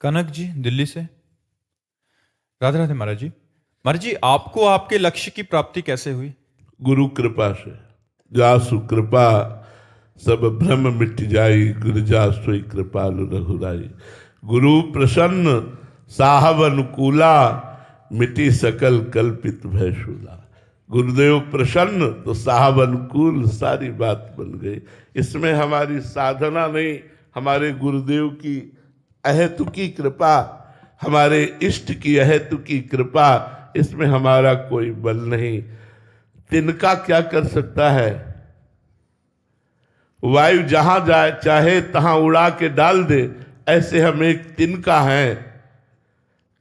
कनक जी दिल्ली से। राधे राधे महाराज जी। महाराज जी, आपको आपके लक्ष्य की प्राप्ति कैसे हुई? गुरु कृपा से। जासु कृपा सब भ्रम मिट जाई, गुरु जासु कृपालु रघुराई। गुरु प्रसन्न साहब अनुकूला, मिटी सकल कल्पित भयशूला। गुरुदेव प्रसन्न तो साहब अनुकूल, सारी बात बन गई। इसमें हमारी साधना नहीं, हमारे गुरुदेव की अहेतुकी कृपा, हमारे इष्ट की अहेतुकी कृपा, इसमें हमारा कोई बल नहीं। तिनका क्या कर सकता है? वायु जहां जाए चाहे तहां उड़ा के डाल दे, ऐसे हम एक तिनका हैं।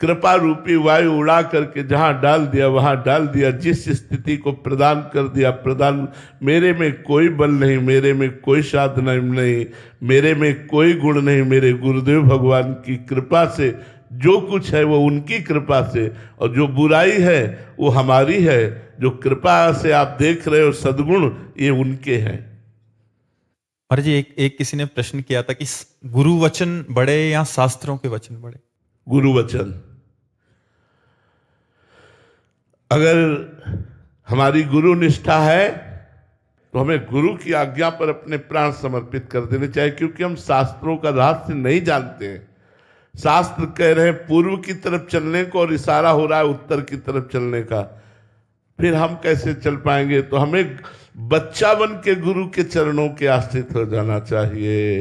कृपा रूपी वायु उड़ा करके जहां डाल दिया वहां डाल दिया, जिस स्थिति को प्रदान कर दिया प्रदान। मेरे में कोई बल नहीं, मेरे में कोई साधना नहीं, मेरे में कोई गुण नहीं। मेरे गुरुदेव भगवान की कृपा से जो कुछ है वो उनकी कृपा से, और जो बुराई है वो हमारी है। जो कृपा से आप देख रहे हो सद्गुण, ये उनके हैं। महाराज जी, एक किसी ने प्रश्न किया था कि गुरु वचन बड़े या शास्त्रों के वचन बड़े? गुरु वचन। अगर हमारी गुरु निष्ठा है तो हमें गुरु की आज्ञा पर अपने प्राण समर्पित कर देने चाहिए, क्योंकि हम शास्त्रों का रहस्य नहीं जानते हैं। शास्त्र कह रहे हैं पूर्व की तरफ चलने को और इशारा हो रहा है उत्तर की तरफ चलने का, फिर हम कैसे चल पाएंगे? तो हमें बच्चा बन के गुरु के चरणों के आश्रित हो जाना चाहिए।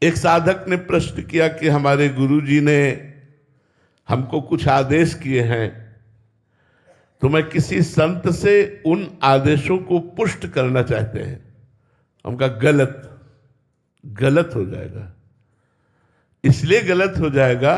एक साधक ने प्रश्न किया कि हमारे गुरु जी ने हमको कुछ आदेश किए हैं, तो मैं किसी संत से उन आदेशों को पुष्ट करना चाहते हैं। हम कहा गलत हो जाएगा। इसलिए गलत हो जाएगा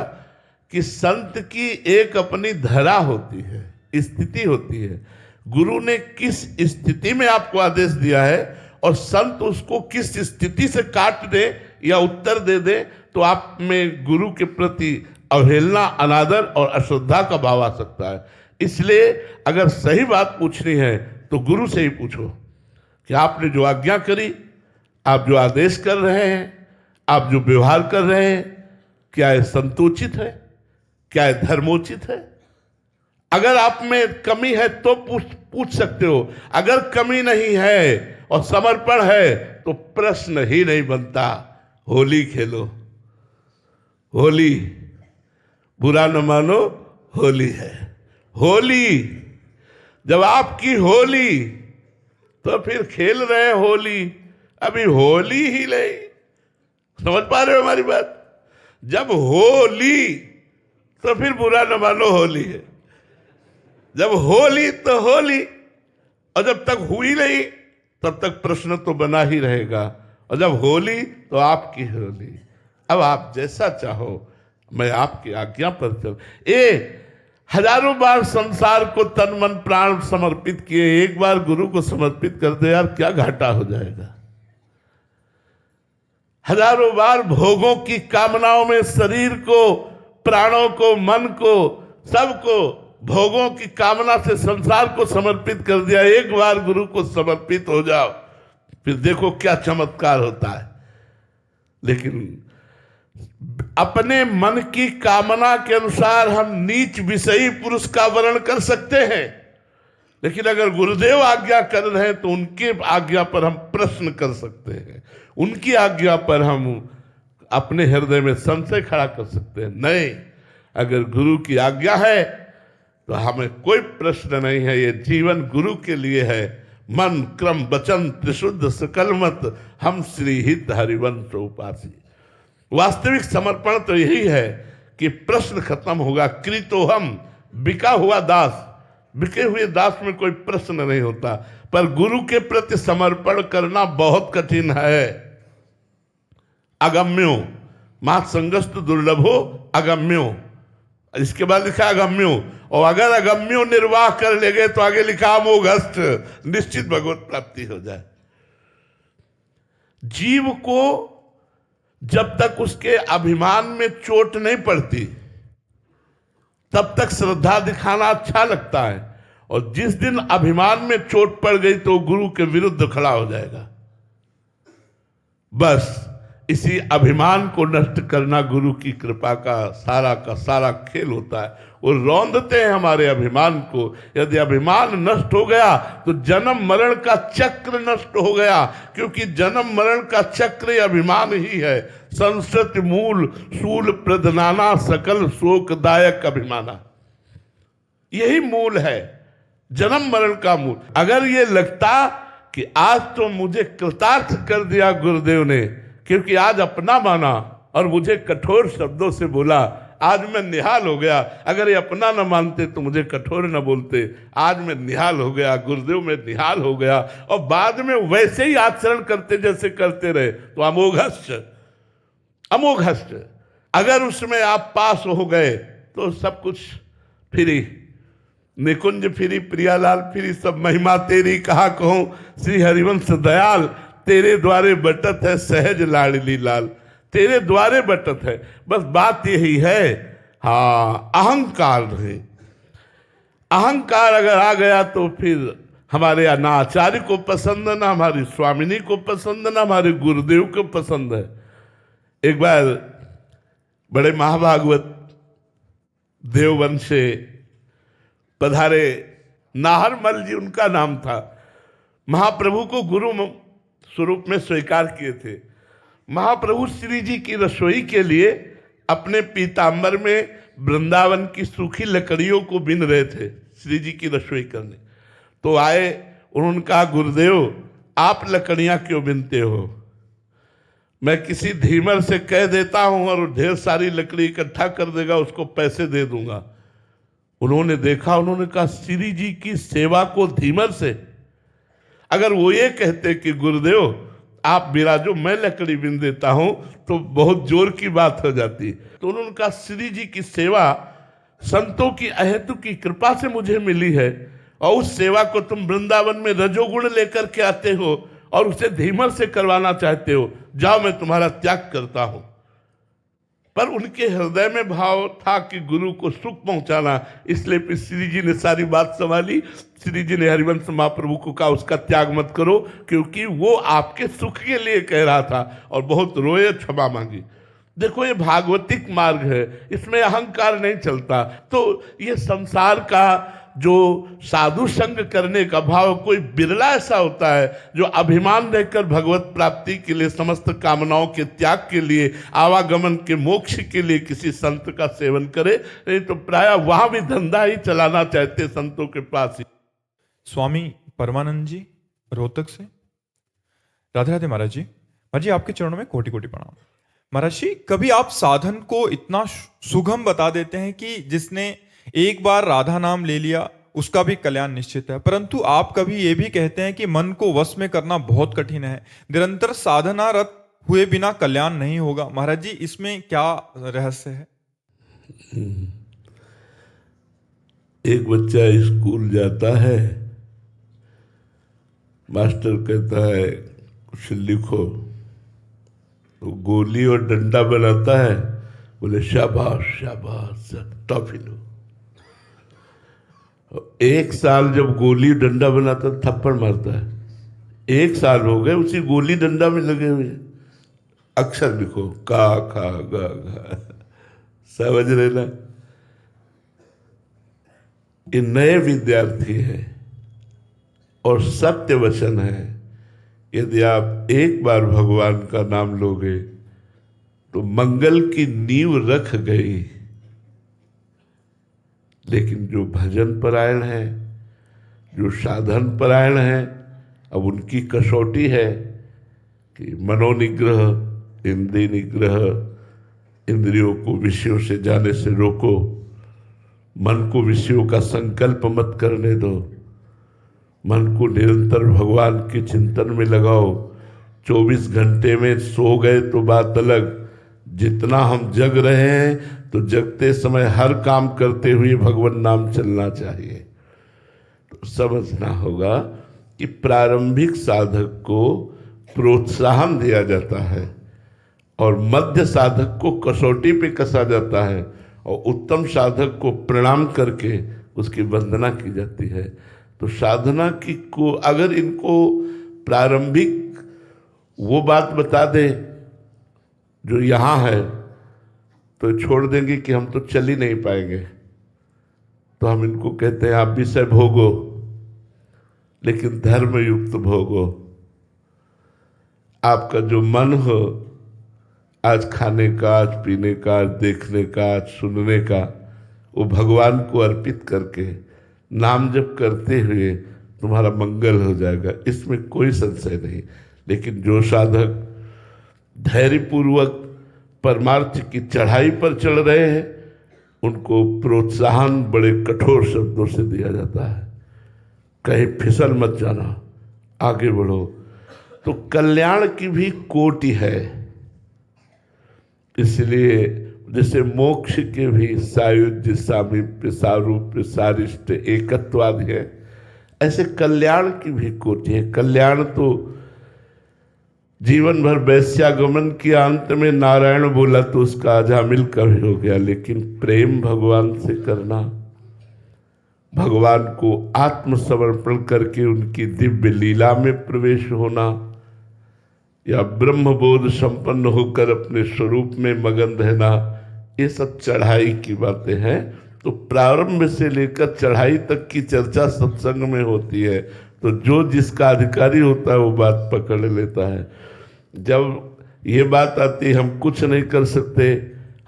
कि संत की एक अपनी धरा होती है, स्थिति होती है। गुरु ने किस स्थिति में आपको आदेश दिया है और संत उसको किस स्थिति से काट दे या उत्तर दे दे, तो आप में गुरु के प्रति अवहेलना, अनादर और अश्रद्धा का भाव आ सकता है। इसलिए अगर सही बात पूछनी है तो गुरु से ही पूछो कि आपने जो आज्ञा करी, आप जो आदेश कर रहे हैं, आप जो व्यवहार कर रहे हैं, क्या यह संतोचित है, क्या यह धर्मोचित है? अगर आप में कमी है तो पूछ सकते हो। अगर कमी नहीं है और समर्पण है तो प्रश्न ही नहीं बनता। होली खेलो, होली बुरा न मानो, होली है। होली जब आपकी होली, तो फिर खेल रहे हैं होली, अभी होली ही नहीं। समझ पा रहे हो हमारी बात? जब होली तो फिर बुरा न मानो, होली है। जब होली तो होली, और जब तक हुई नहीं तब तक प्रश्न तो बना ही रहेगा। और जब होली तो आपकी होली। अब आप जैसा चाहो, मैं आपकी आज्ञा पर चल। हजारों बार संसार को तन मन प्राण समर्पित किए, एक बार गुरु को समर्पित कर दे यार, क्या घाटा हो जाएगा? हजारों बार भोगों की कामनाओं में शरीर को, प्राणों को, मन को, सबको भोगों की कामना से संसार को समर्पित कर दिया। एक बार गुरु को समर्पित हो जाओ, फिर देखो क्या चमत्कार होता है। लेकिन अपने मन की कामना के अनुसार हम नीच विषयी पुरुष का वर्ण कर सकते हैं, लेकिन अगर गुरुदेव आज्ञा कर रहे हैं तो उनके आज्ञा पर हम प्रश्न कर सकते हैं। उनकी आज्ञा पर हम अपने हृदय में संशय खड़ा कर सकते हैं। नहीं, अगर गुरु की आज्ञा है तो हमें कोई प्रश्न नहीं है। ये जीवन गुरु के लिए है। मन क्रम वचन त्रिशुद्ध सकल मत, हम श्री हित हरिवंश उपासी। वास्तविक समर्पण तो यही है कि प्रश्न खत्म होगा। कृतो हम, बिका हुआ दास। बिके हुए दास में कोई प्रश्न नहीं होता, पर गुरु के प्रति समर्पण करना बहुत कठिन है। अगम्यो मात संगस्त दुर्लभो अगम्यो, इसके बाद लिखा अगम्यो। और अगर अगम्यो निर्वाह कर लेंगे तो आगे लिखा अमोघस्त, निश्चित भगवत प्राप्ति हो जाए। जीव को जब तक उसके अभिमान में चोट नहीं पड़ती तब तक श्रद्धा दिखाना अच्छा लगता है, और जिस दिन अभिमान में चोट पड़ गई तो गुरु के विरुद्ध खड़ा हो जाएगा। बस इसी अभिमान को नष्ट करना गुरु की कृपा का सारा खेल होता है। वो रौंदते हैं हमारे अभिमान को। यदि अभिमान नष्ट हो गया तो जन्म मरण का चक्र नष्ट हो गया, क्योंकि जन्म मरण का चक्र अभिमान ही है। संस्कृत मूल शूल प्रधनाना सकल शोकदायक अभिमाना, यही मूल है जन्म मरण का मूल। अगर ये लगता कि आज तो मुझे कृतार्थ कर दिया गुरुदेव ने, क्योंकि आज अपना माना और मुझे कठोर शब्दों से बोला, आज मैं निहाल हो गया। अगर ये अपना न मानते तो मुझे कठोर न बोलते। आज मैं निहाल हो गया, गुरुदेव में निहाल हो गया, और बाद में वैसे ही आचरण करते जैसे करते रहे तो अमोघस्ट। अगर उसमें आप पास हो गए तो सब कुछ फ्री, निकुंज फ्री, प्रियालाल फ्री, सब महिमा तेरी कहा कहूं श्री हरिवंश दयाल। तेरे द्वारे बटत है सहज लाडली लाल, तेरे द्वारे बटत है। बस बात यही है, हाँ, अहंकार नहीं। अहंकार अगर आ गया तो फिर हमारे ना आचार्य को पसंद है, ना हमारी स्वामिनी को पसंद है, ना हमारे गुरुदेव को पसंद है। एक बार बड़े महाभागवत देववन से पधारे नाहरमल जी, उनका नाम था, महाप्रभु को गुरु स्वरूप में स्वीकार किए थे। महाप्रभु श्री जी की रसोई के लिए अपने पीताम्बर में वृंदावन की सूखी लकड़ियों को बिन रहे थे श्री जी की रसोई करने। तो आए, उन्होंने कहा, गुरुदेव आप लकड़ियां क्यों बिनते हो? मैं किसी धीमर से कह देता हूं और ढेर सारी लकड़ी इकट्ठा कर देगा, उसको पैसे दे दूंगा। उन्होंने देखा, उन्होंने कहा, श्री जी की सेवा को धीमर से, अगर वो ये कहते कि गुरुदेव आप बिराजो, मैं लकड़ी बिन देता हूं, तो बहुत जोर की बात हो जाती। तो उन्होंने कहा, श्री जी की सेवा संतों की अहेतु की कृपा से मुझे मिली है, और उस सेवा को तुम वृंदावन में रजोगुण लेकर के आते हो और उसे धीमर से करवाना चाहते हो। जाओ, मैं तुम्हारा त्याग करता हूं। पर उनके हृदय में भाव था कि गुरु को सुख पहुंचाना, इसलिए फिर श्री जी ने सारी बात संभाली। श्री जी ने हरिवंश महाप्रभु को कहा, उसका त्याग मत करो, क्योंकि वो आपके सुख के लिए कह रहा था, और बहुत रोए, क्षमा मांगी। देखो, ये भागवतिक मार्ग है, इसमें अहंकार नहीं चलता। तो ये संसार का जो साधु संग करने का भाव, कोई बिरला ऐसा होता है जो अभिमान रहकर भगवत प्राप्ति के लिए, समस्त कामनाओं के त्याग के लिए, आवागमन के मोक्ष के लिए किसी संत का सेवन करे। नहीं तो प्रायः वहां भी धंधा ही चलाना चाहते संतों के पास ही। स्वामी परमानंद जी रोहतक से। राधे राधे महाराज जी। महाराज जी, आपके चरणों में कोटि कोटि प्रणाम। महाराज जी, कभी आप साधन को इतना सुगम बता देते हैं कि जिसने एक बार राधा नाम ले लिया उसका भी कल्याण निश्चित है, परंतु आप कभी ये भी कहते हैं कि मन को वश में करना बहुत कठिन है, निरंतर साधनारत हुए बिना कल्याण नहीं होगा। महाराज जी, इसमें क्या रहस्य है? एक बच्चा स्कूल जाता है, मास्टर कहता है कुछ लिखो, तो गोली और डंडा बनाता है, बोले शाबाश शाबाश, टॉफी लो। एक साल जब गोली डंडा बनाता, थप्पड़ मारता है। एक साल हो गए उसी गोली डंडा में लगे हुए, अक्षर लिखो, का खा गा घा, समझ रहे ना? ये नए विद्यार्थी हैं और सत्य वचन है, यदि आप एक बार भगवान का नाम लोगे तो मंगल की नींव रख गई। लेकिन जो भजन परायण है, जो साधन परायण है, अब उनकी कसौटी है कि मनोनिग्रह, इंद्रिय निग्रह, इंद्रियों को विषयों से जाने से रोको, मन को विषयों का संकल्प मत करने दो, मन को निरंतर भगवान के चिंतन में लगाओ। 24 घंटे में सो गए तो बात अलग, जितना हम जग रहे हैं तो जगते समय हर काम करते हुए भगवान नाम चलना चाहिए। तो समझना होगा कि प्रारंभिक साधक को प्रोत्साहन दिया जाता है और मध्य साधक को कसौटी पे कसा जाता है और उत्तम साधक को प्रणाम करके उसकी वंदना की जाती है। तो साधना की को अगर इनको प्रारंभिक वो बात बता दे जो यहाँ है तो छोड़ देंगे कि हम तो चल ही नहीं पाएंगे, तो हम इनको कहते हैं आप विषय भोगो लेकिन धर्म युक्त भोगो। आपका जो मन हो आज खाने का, आज पीने का, आज देखने का, आज सुनने का, वो भगवान को अर्पित करके नाम जप करते हुए तुम्हारा मंगल हो जाएगा, इसमें कोई संशय नहीं। लेकिन जो साधक धैर्यपूर्वक परमार्थ की चढ़ाई पर चल रहे हैं उनको प्रोत्साहन बड़े कठोर शब्दों से दिया जाता है, कहीं फिसल मत जाना, आगे बढ़ो। तो कल्याण की भी कोटि है, इसलिए जैसे मोक्ष के भी सायुज्य, सामीप्य, सारूप्य, सारिष्ट, एकत्वादि है, ऐसे कल्याण की भी कोटि है। कल्याण तो जीवन भर वैश्यागमन किया, अंत में नारायण बोला तो उसका अजामिल कभी हो गया, लेकिन प्रेम भगवान से करना, भगवान को आत्मसमर्पण करके उनकी दिव्य लीला में प्रवेश होना, या ब्रह्मबोध संपन्न होकर अपने स्वरूप में मगन रहना, ये सब चढ़ाई की बातें हैं। तो प्रारंभ से लेकर चढ़ाई तक की चर्चा सत्संग में होती है, तो जो जिसका अधिकारी होता है वो बात पकड़ लेता है। जब ये बात आती है हम कुछ नहीं कर सकते,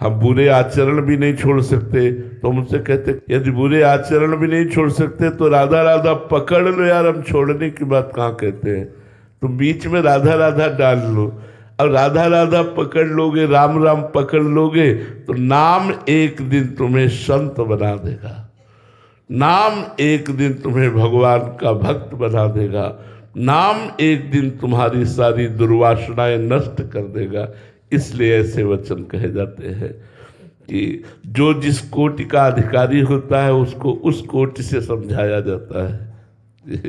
हम बुरे आचरण भी नहीं छोड़ सकते, तो हम उनसे कहते यदि बुरे आचरण भी नहीं छोड़ सकते तो राधा राधा पकड़ लो यार, हम छोड़ने की बात कहाँ कहते हैं। तो बीच में राधा राधा डाल लो, और राधा राधा पकड़ लोगे, राम राम पकड़ लोगे, तो नाम एक दिन तुम्हें संत बना देगा, नाम एक दिन तुम्हें भगवान का भक्त बना देगा, नाम एक दिन तुम्हारी सारी दुर्वासनाएं नष्ट कर देगा। इसलिए ऐसे वचन कहे जाते हैं कि जो जिस कोटि का अधिकारी होता है उसको उस कोटि से समझाया जाता है।